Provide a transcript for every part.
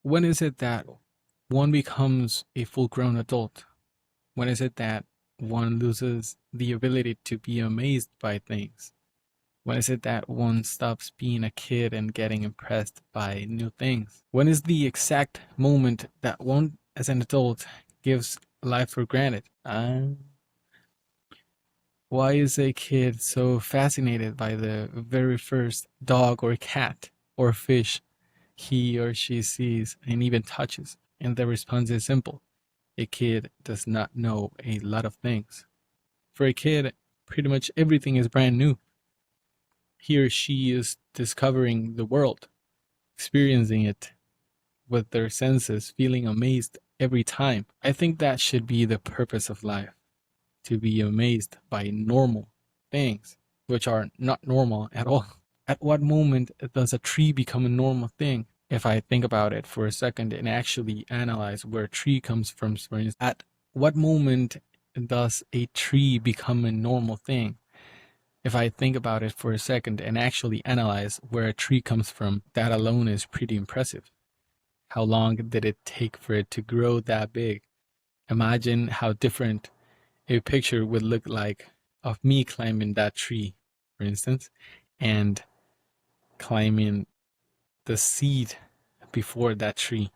When is it that one becomes a full grown adult? When is it that one loses the ability to be amazed by things? When is it that one stops being a kid and getting impressed by new things? When is the exact moment that one, as an adult, gives life for granted? Why is a kid so fascinated by the very first dog or cat or fish he or she sees and even touches? And the response is simple: a kid does not know a lot of things. For a kid, pretty much everything is brand new. He or she is discovering the world, experiencing it with their senses, feeling amazed every time. I think that should be the purpose of life, to be amazed by normal things, which are not normal at all. At what moment does a tree become a normal thing? If I think about it for a second and actually analyze where a tree comes from, for instance, at what moment does a tree become a normal thing? If I think about it for a second and actually analyze where a tree comes from, that alone is pretty impressive. How long did it take for it to grow that big? Imagine how different a picture would look like of me climbing that tree, for instance, and climbing the seed before that tree.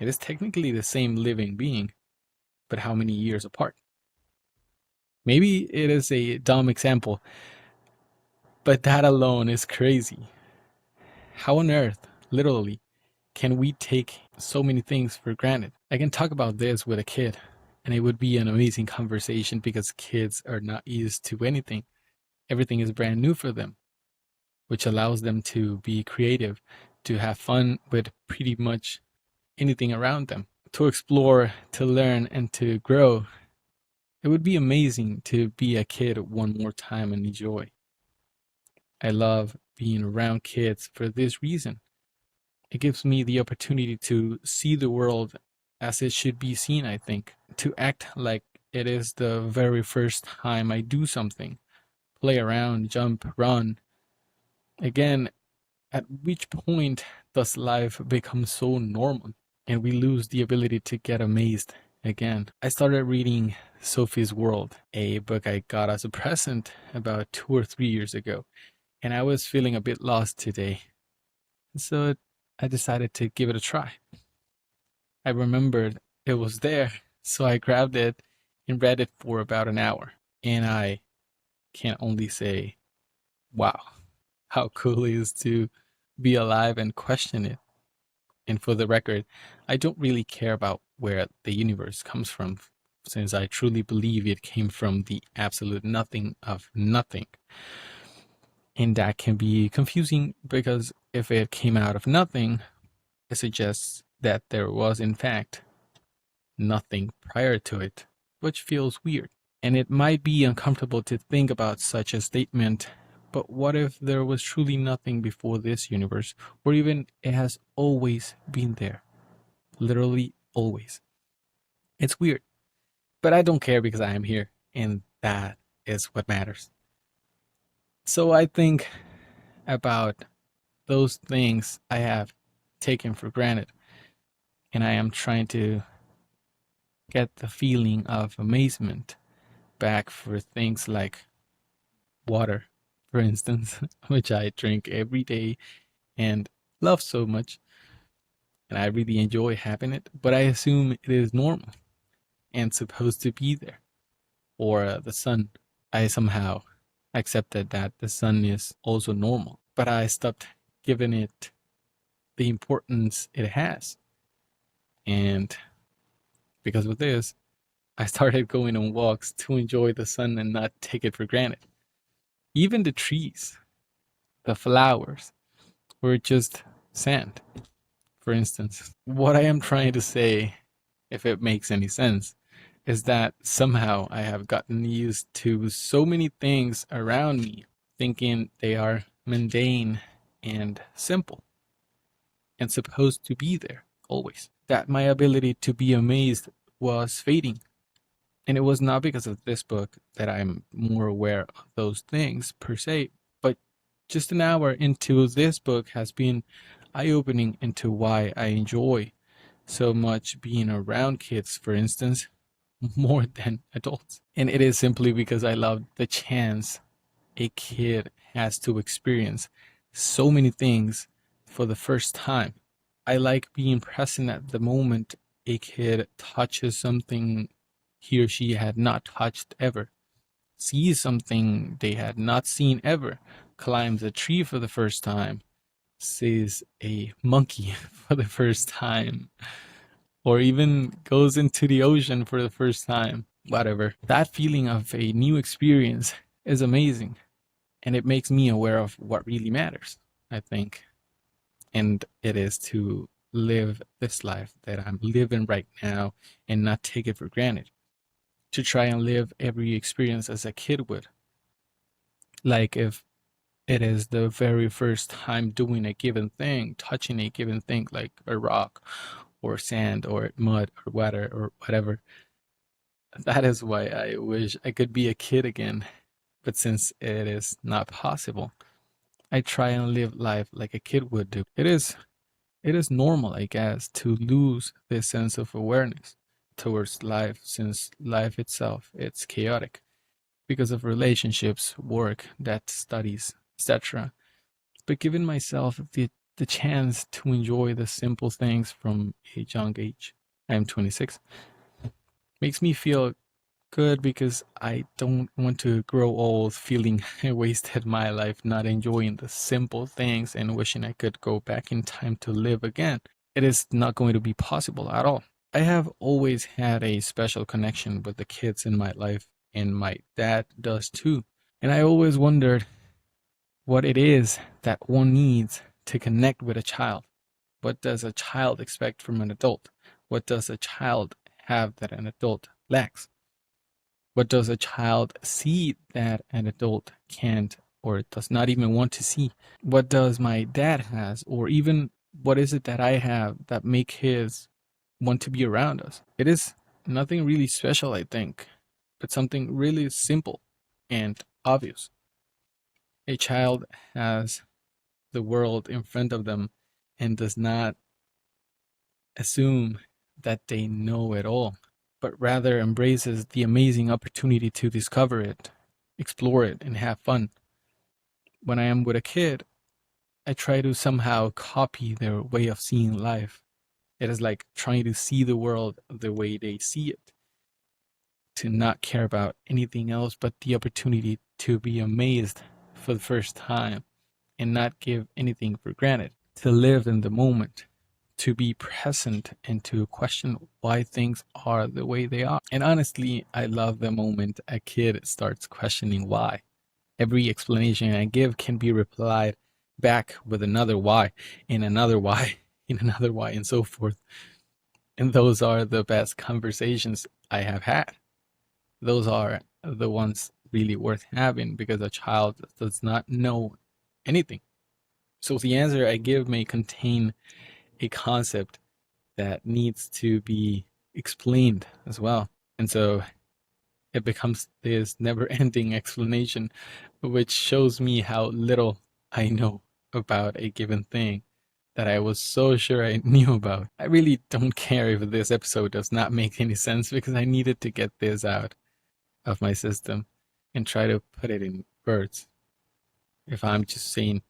It is technically the same living being, but how many years apart? Maybe it is a dumb example, but that alone is crazy. How on earth, literally, can we take so many things for granted? I can talk about this with a kid, and it would be an amazing conversation because kids are not used to anything. Everything is brand new for them, which allows them to be creative, to have fun with pretty much anything around them, to explore, to learn, and to grow. It would be amazing to be a kid one more time and enjoy. I love being around kids for this reason. It gives me the opportunity to see the world as it should be seen, I think, to act like it is the very first time I do something, play around, jump, run. Again, at which point does life become so normal and we lose the ability to get amazed again? I started reading Sophie's World, a book I got as a present about 2 or 3 years ago, and I was feeling a bit lost today. So I decided to give it a try. I remembered it was there, so I grabbed it and read it for about an hour. And I can only say, wow, how cool it is to be alive and question it. And for the record, I don't really care about where the universe comes from, since I truly believe it came from the absolute nothing of nothing. And that can be confusing because if it came out of nothing, it suggests that there was, in fact, nothing prior to it, which feels weird. And it might be uncomfortable to think about such a statement, but what if there was truly nothing before this universe, or even it has always been there? Literally always. It's weird, but I don't care because I am here, and that is what matters. So I think about those things I have taken for granted, and I am trying to get the feeling of amazement back for things like water, for instance, which I drink every day and love so much, and I really enjoy having it, but I assume it is normal and supposed to be there. Or the sun. I somehow accepted that the sun is also normal, but I stopped giving it the importance it has. And because of this, I started going on walks to enjoy the sun and not take it for granted. Even the trees, the flowers, were just sand, for instance. What I am trying to say, if it makes any sense, is that somehow I have gotten used to so many things around me, thinking they are mundane and simple and supposed to be there always. That my ability to be amazed was fading. And it was not because of this book that I'm more aware of those things per se, but just an hour into this book has been eye-opening into why I enjoy so much being around kids, for instance, more than adults. And it is simply because I love the chance a kid has to experience so many things for the first time. I like being present at the moment a kid touches something he or she had not touched ever, sees something they had not seen ever, climbs a tree for the first time, sees a monkey for the first time, or even goes into the ocean for the first time. Whatever. That feeling of a new experience is amazing, and it makes me aware of what really matters, I think. And it is to live this life that I'm living right now and not take it for granted. To try and live every experience as a kid would. Like if it is the very first time doing a given thing, touching a given thing like a rock or sand or mud or water or whatever. That is why I wish I could be a kid again. But since it is not possible, I try and live life like a kid would do. It is normal, I guess, to lose this sense of awareness towards life, since life itself it's chaotic because of relationships, work, debt, studies, etc. But giving myself the chance to enjoy the simple things from a young age, I'm 26, makes me feel good because I don't want to grow old feeling I wasted my life not enjoying the simple things and wishing I could go back in time to live again. It is not going to be possible at all. I have always had a special connection with the kids in my life, and my dad does too. And I always wondered what it is that one needs to connect with a child. What does a child expect from an adult? What does a child have that an adult lacks? What does a child see that an adult can't or does not even want to see? What does my dad has, or even what is it that I have that make his want to be around us? It is nothing really special, I think, but something really simple and obvious. A child has the world in front of them and does not assume that they know it all, but rather embraces the amazing opportunity to discover it, explore it, and have fun. When I am with a kid, I try to somehow copy their way of seeing life. It is like trying to see the world the way they see it, to not care about anything else but the opportunity to be amazed for the first time and not give anything for granted, to live in the moment, to be present and to question why things are the way they are. And honestly, I love the moment a kid starts questioning why. Every explanation I give can be replied back with another why, and another why, and another why, and so forth. And those are the best conversations I have had. Those are the ones really worth having because a child does not know anything. So the answer I give may contain a concept that needs to be explained as well. And so it becomes this never ending explanation, which shows me how little I know about a given thing that I was so sure I knew about. I really don't care if this episode does not make any sense because I needed to get this out of my system and try to put it in words. If I'm just saying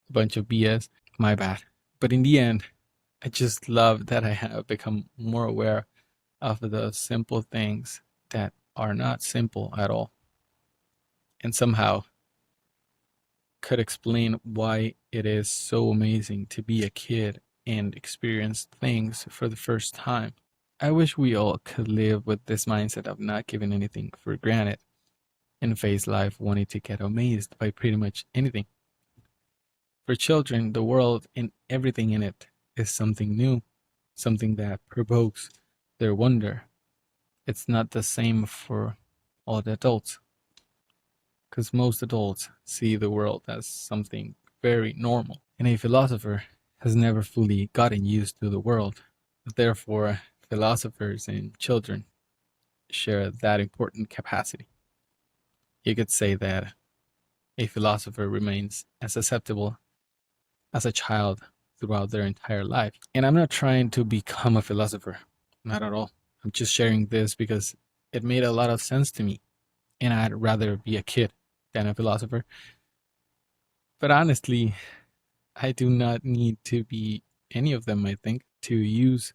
a bunch of BS, my bad. But in the end, I just love that I have become more aware of the simple things that are not simple at all, and somehow could explain why it is so amazing to be a kid and experience things for the first time. I wish we all could live with this mindset of not giving anything for granted and face life wanting to get amazed by pretty much anything. For children, the world and everything in it is something new, something that provokes their wonder. It's not the same for all the adults, because most adults see the world as something very normal, and a philosopher has never fully gotten used to the world. Therefore, philosophers and children share that important capacity. You could say that a philosopher remains as susceptible as a child throughout their entire life. And I'm not trying to become a philosopher, not at all. I'm just sharing this because it made a lot of sense to me, and I'd rather be a kid than a philosopher. But honestly, I do not need to be any of them, I think, to use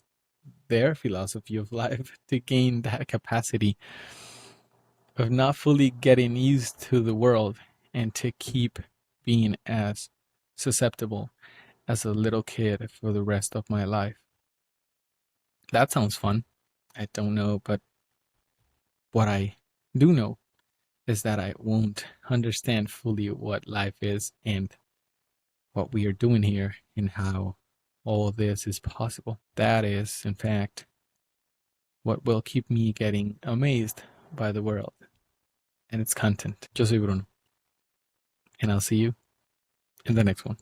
their philosophy of life to gain that capacity of not fully getting used to the world and to keep being as susceptible as a little kid for the rest of my life. That sounds fun. I don't know, but what I do know is that I won't understand fully what life is and what we are doing here and how all this is possible. That is, in fact, what will keep me getting amazed by the world and its content. Yo soy Bruno, and I'll see you in the next one.